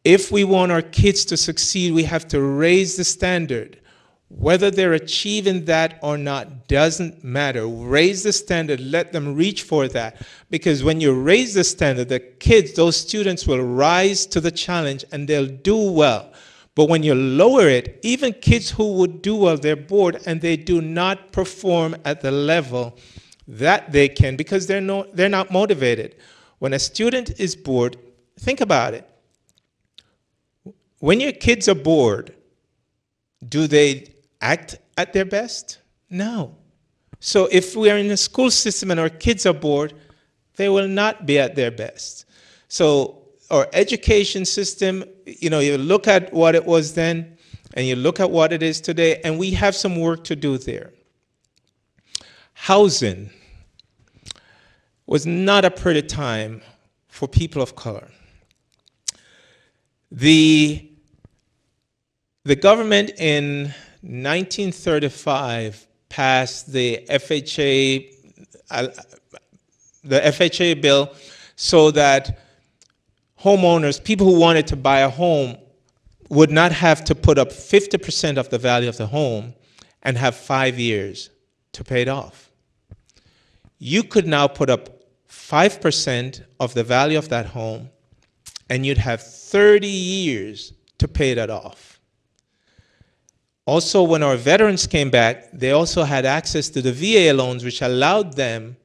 If we want our kids to succeed, we have to raise the standard. Whether they're achieving that or not doesn't matter. Raise the standard, let them reach for that. Because when you raise the standard, the kids, those students will rise to the challenge and they'll do well. But when you lower it, even kids who would do well, they're bored and they do not perform at the level that they can because they're not motivated. When a student is bored, think about it. When your kids are bored, do they act at their best? No. So if we are in a school system and our kids are bored, they will not be at their best. So our education system, you know, you look at what it was then and you look at what it is today, and we have some work to do there. Housing was not a pretty time for people of color. The government in 1935 passed the FHA bill so that homeowners, people who wanted to buy a home, would not have to put up 50% of the value of the home and have 5 years to pay it off. You could now put up 5% of the value of that home and you'd have 30 years to pay that off. Also, when our veterans came back, they also had access to the VA loans, which allowed them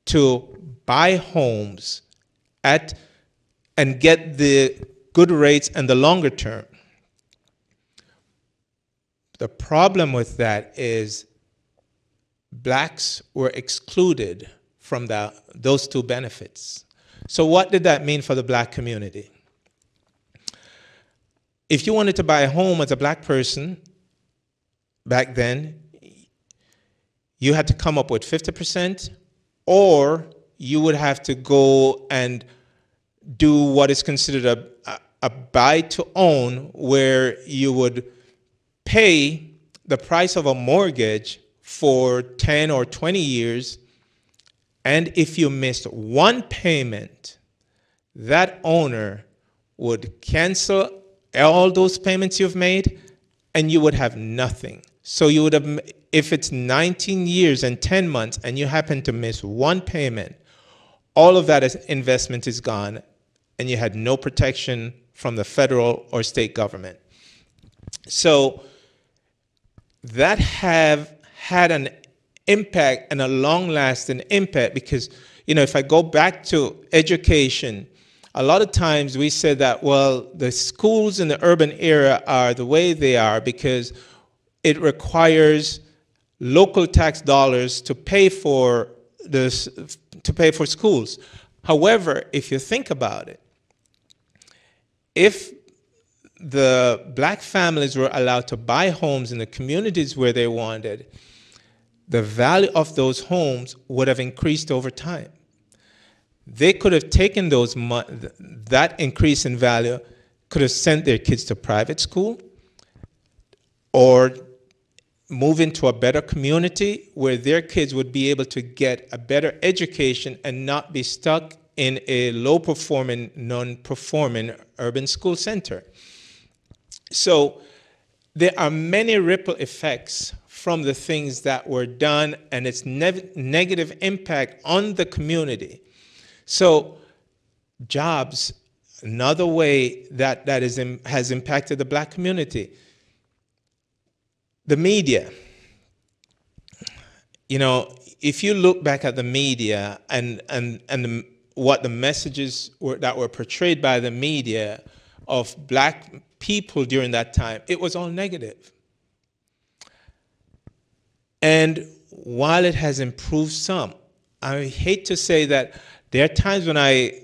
to buy homes and get the good rates and the longer term. The problem with that is blacks were excluded from those two benefits. So what did that mean for the black community? If you wanted to buy a home as a black person back then, you had to come up with 50%, or you would have to go and do what is considered a buy-to-own, where you would pay the price of a mortgage for 10 or 20 years, and if you missed one payment, that owner would cancel all those payments you've made, and you would have nothing. So you would have, if it's 19 years and 10 months, and you happen to miss one payment, all of that investment is gone, and you had no protection from the federal or state government. So that had an impact, and a long-lasting impact, because, you know, if I go back to education, a lot of times we said that, well, the schools in the urban area are the way they are because it requires local tax dollars to pay for schools. However, if you think about it, if the black families were allowed to buy homes in the communities where they wanted, the value of those homes would have increased over time. They could have taken that increase in value, could have sent their kids to private school or move into a better community where their kids would be able to get a better education and not be stuck in a low-performing, non-performing urban school center. So there are many ripple effects from the things that were done and its negative impact on the community. So jobs, another way that has impacted the Black community. The media. You know, if you look back at the media and what the messages that were portrayed by the media of Black people during that time, it was all negative. And while it has improved some, I hate to say that there are times when I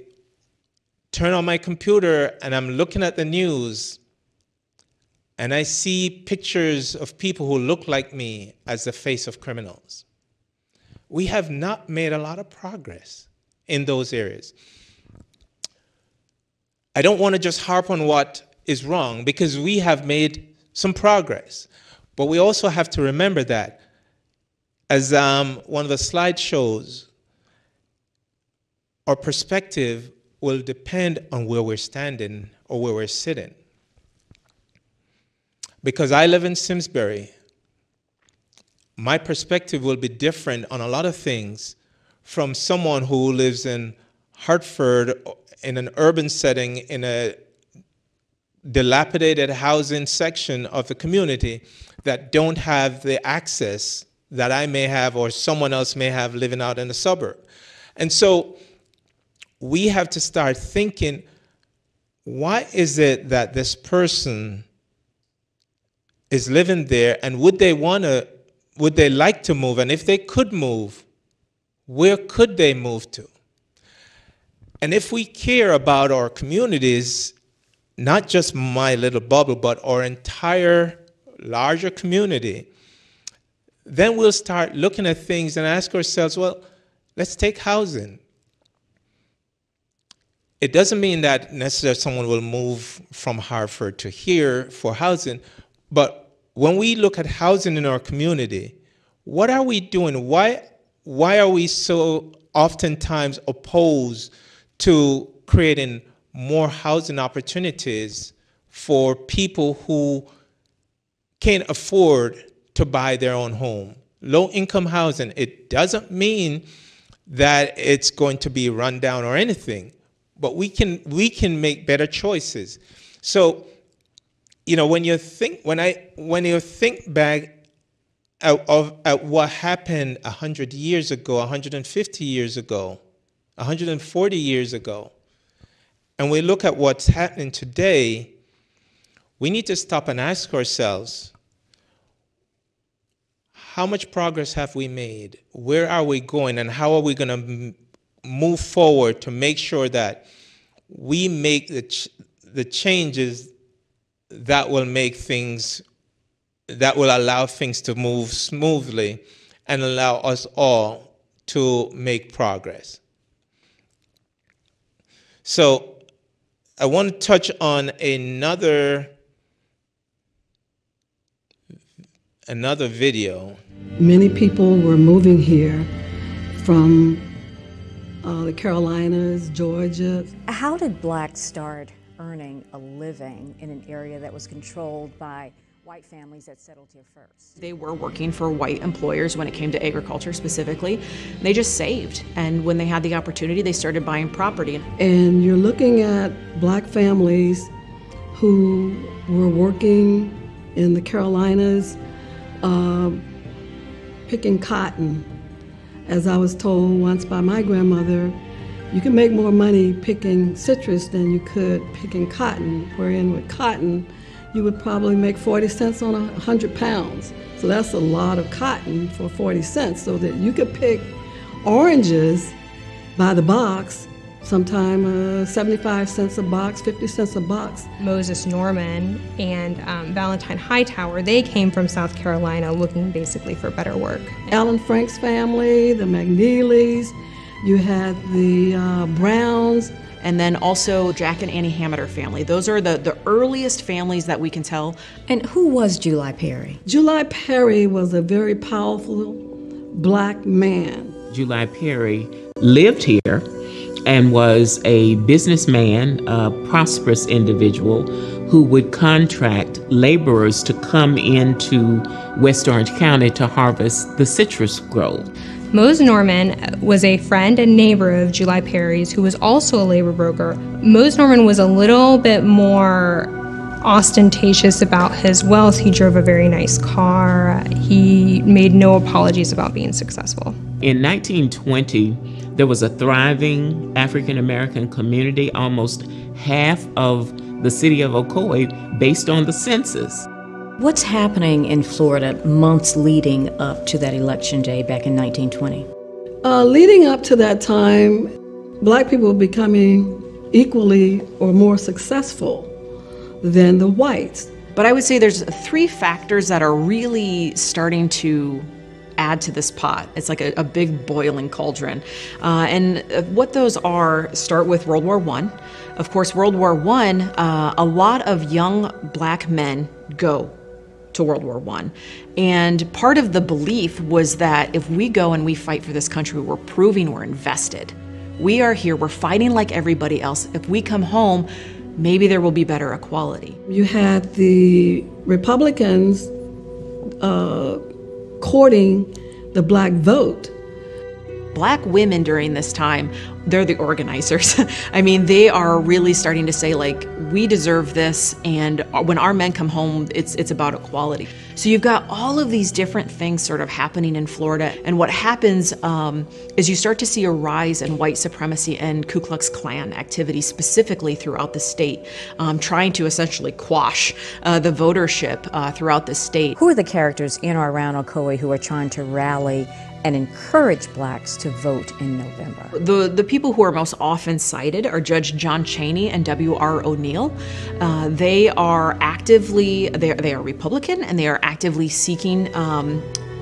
turn on my computer and I'm looking at the news and I see pictures of people who look like me as the face of criminals. We have not made a lot of progress in those areas. I don't want to just harp on what is wrong because we have made some progress. But we also have to remember that, as one of the slides shows, our perspective will depend on where we're standing or where we're sitting. Because I live in Simsbury, my perspective will be different on a lot of things from someone who lives in Hartford in an urban setting in a dilapidated housing section of the community that don't have the access that I may have or someone else may have living out in the suburb. And so we have to start thinking, why is it that this person is living there, and would they like to move? And if they could move, where could they move to? And if we care about our communities, not just my little bubble, but our entire larger community, then we'll start looking at things and ask ourselves, well, let's take housing. It doesn't mean that necessarily someone will move from Hartford to here for housing, but when we look at housing in our community, what are we doing? Why are we so oftentimes opposed to creating more housing opportunities for people who can't afford to buy their own home? Low-income housing, it doesn't mean that it's going to be run down or anything, but we can make better choices. So, you know, when you think back at what happened 100 years ago, 150 years ago, 140 years ago, and we look at what's happening today, we need to stop and ask ourselves, how much progress have we made? Where are we going? And how are we going to move forward to make sure that we make the changes that will make things, that will allow things to move smoothly and allow us all to make progress? So I want to touch on another video. Many people were moving here from the Carolinas, Georgia. How did blacks start earning a living in an area that was controlled by white families that settled here first? They were working for white employers when it came to agriculture specifically. They just saved, and when they had the opportunity, they started buying property. And you're looking at black families who were working in the Carolinas, picking cotton. As I was told once by my grandmother, you can make more money picking citrus than you could picking cotton, wherein with cotton, you would probably make 40 cents on 100 pounds. So that's a lot of cotton for 40 cents, so that you could pick oranges by the box, sometime 75 cents a box, 50 cents a box. Moses Norman and Valentine Hightower, they came from South Carolina looking basically for better work. Alan Frank's family, the McNeelys, you had the Browns, and then also Jack and Annie Hameter family. Those are the earliest families that we can tell. And who was July Perry? July Perry was a very powerful black man. July Perry lived here and was a businessman, a prosperous individual who would contract laborers to come into West Orange County to harvest the citrus grove. Mose Norman was a friend and neighbor of July Perry's, who was also a labor broker. Mose Norman was a little bit more ostentatious about his wealth. He drove a very nice car. He made no apologies about being successful. In 1920, there was a thriving African American community, almost half of the city of Ocoee, based on the census. What's happening in Florida months leading up to that election day back in 1920? Leading up to that time, black people were becoming equally or more successful than the whites. But I would say there's 3 factors that are really starting to add to this pot. It's like a big boiling cauldron. And what those are start with World War I. Of course, World War I, a lot of young black men go to World War I. And part of the belief was that if we go and we fight for this country, we're proving we're invested. We are here, we're fighting like everybody else. If we come home, maybe there will be better equality. You had the Republicans courting the black vote. Black women during this time, they're the organizers. I mean, they are really starting to say, like, we deserve this, and when our men come home, it's about equality. So you've got all of these different things sort of happening in Florida, and what happens is you start to see a rise in white supremacy and Ku Klux Klan activity specifically throughout the state, trying to essentially quash the votership throughout the state. Who are the characters in or around Ocoee who are trying to rally and encourage blacks to vote in November? The people who are most often cited are Judge John Chaney and W.R. O'Neill. They are actively, they are Republican, and they are actively seeking,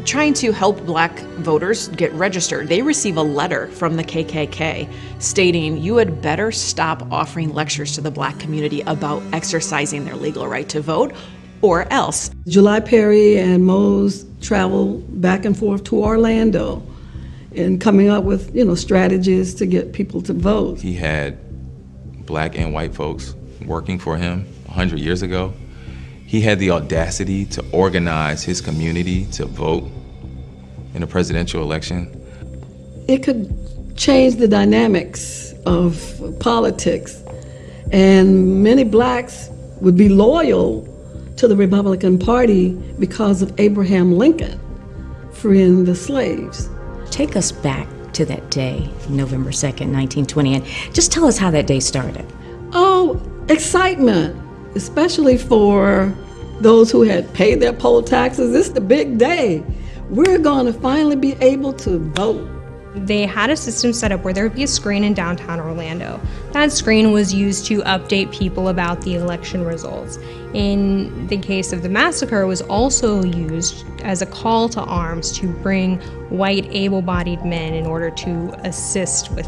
trying to help black voters get registered. They receive a letter from the KKK stating, you had better stop offering lectures to the black community about exercising their legal right to vote, or else. July Perry and Mose traveled back and forth to Orlando and coming up with, strategies to get people to vote. He had black and white folks working for him 100 years ago. He had the audacity to organize his community to vote in a presidential election. It could change the dynamics of politics, and many blacks would be loyal to the Republican Party because of Abraham Lincoln freeing the slaves. Take us back to that day, November 2nd, 1920, and just tell us how that day started. Oh, excitement, especially for those who had paid their poll taxes. This is the big day. We're going to finally be able to vote. They had a system set up where there would be a screen in downtown Orlando. That screen was used to update people about the election results. In the case of the massacre, it was also used as a call to arms to bring white able-bodied men in order to assist with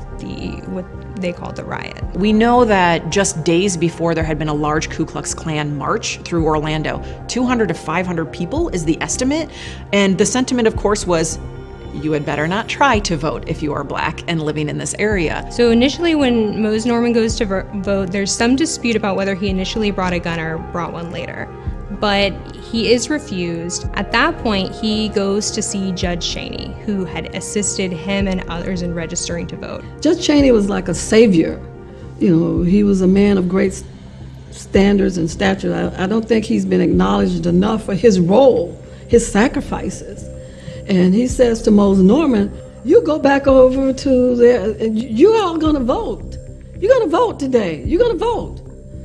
what they called the riot. We know that just days before there had been a large Ku Klux Klan march through Orlando. 200 to 500 people is the estimate, and the sentiment, of course, was you had better not try to vote if you are black and living in this area. So initially when Mose Norman goes to vote, there's some dispute about whether he initially brought a gun or brought one later. But he is refused. At that point, he goes to see Judge Chaney, who had assisted him and others in registering to vote. Judge Chaney was like a savior. He was a man of great standards and stature. I don't think he's been acknowledged enough for his role, his sacrifices. And he says to Mose Norman, you go back over to there, and you all gonna vote. You're gonna vote today. You're gonna vote.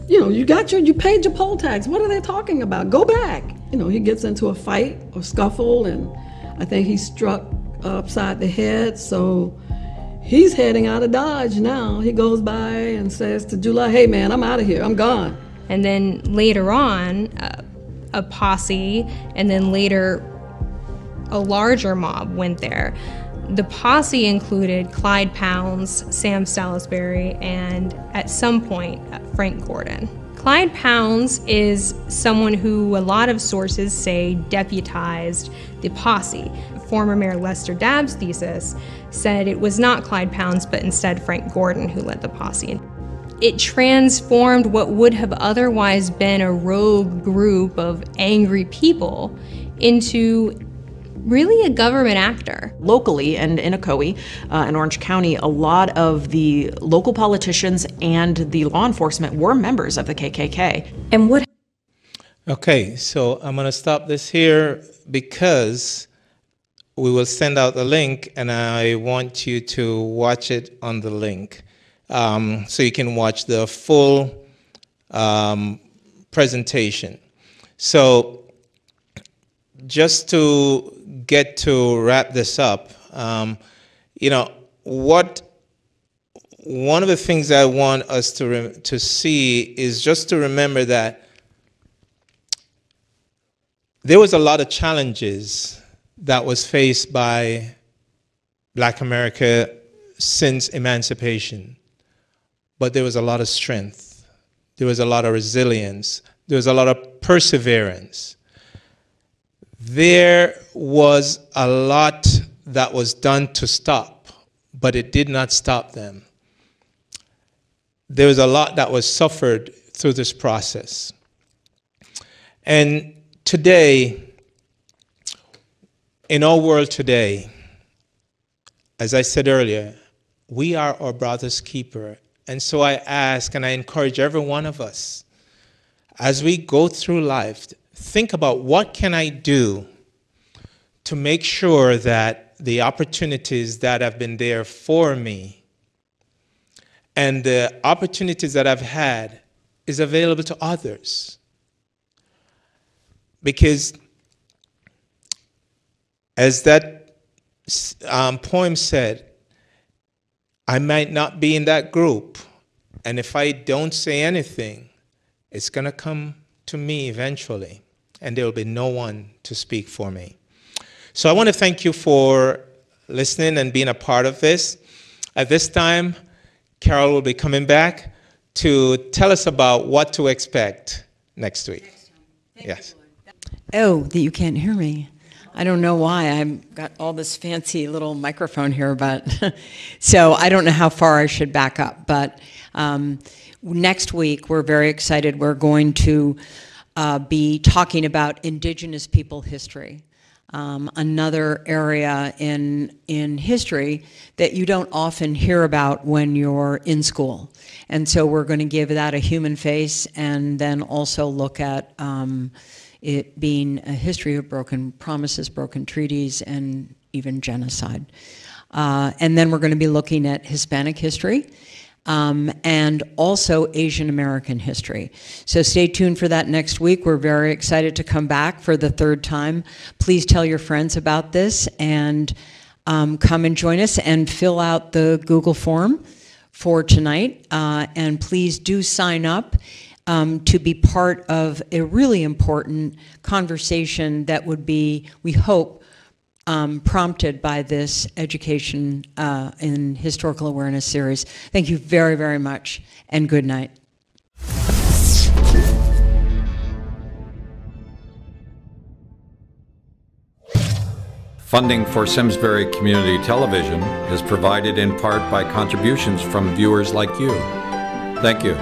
You paid your poll tax. What are they talking about? Go back. He gets into a fight or scuffle, and I think he's struck upside the head. So he's heading out of Dodge now. He goes by and says to July, hey man, I'm out of here, I'm gone. And then later on, a posse, and then later a larger mob went there. The posse included Clyde Pounds, Sam Salisbury, and at some point, Frank Gordon. Clyde Pounds is someone who a lot of sources say deputized the posse. Former Mayor Lester Dabb's thesis said it was not Clyde Pounds, but instead Frank Gordon who led the posse. It transformed what would have otherwise been a rogue group of angry people into really a government actor. Locally and in Ocoee, in Orange County, a lot of the local politicians and the law enforcement were members of the KKK. And what? Okay, so I'm going to stop this here because we will send out the link, and I want you to watch it on the link. So you can watch the full presentation. So just to get to wrap this up, you know, one of the things I want us to see is just to remember that there was a lot of challenges that was faced by Black America since emancipation. But there was a lot of strength. There was a lot of resilience. There was a lot of perseverance. There was a lot that was done to stop, but it did not stop them. There was a lot that was suffered through this process. And today, in our world today, as I said earlier, we are our brother's keeper. And so I ask and I encourage every one of us, as we go through life, think about what can I do to make sure that the opportunities that have been there for me and the opportunities that I've had is available to others. Because as that poem said, I might not be in that group, and if I don't say anything, it's going to come to me eventually, and there will be no one to speak for me. So I want to thank you for listening and being a part of this. At this time, Carol will be coming back to tell us about what to expect next week. Yes. Oh, that you can't hear me. I don't know why. I've got all this fancy little microphone here, but so I don't know how far I should back up. But next week, we're very excited. We're going to be talking about Indigenous people history, another area in history that you don't often hear about when you're in school. And so we're going to give that a human face and then also look at it being a history of broken promises, broken treaties, and even genocide. And then we're going to be looking at Hispanic history and also Asian American history. So stay tuned for that next week. We're very excited to come back for the third time. Please tell your friends about this and come and join us and fill out the Google form for tonight. And please do sign up to be part of a really important conversation that would be, we hope, prompted by this Education in Historical Awareness series. Thank you very, very much, and good night. Funding for Simsbury Community Television is provided in part by contributions from viewers like you. Thank you.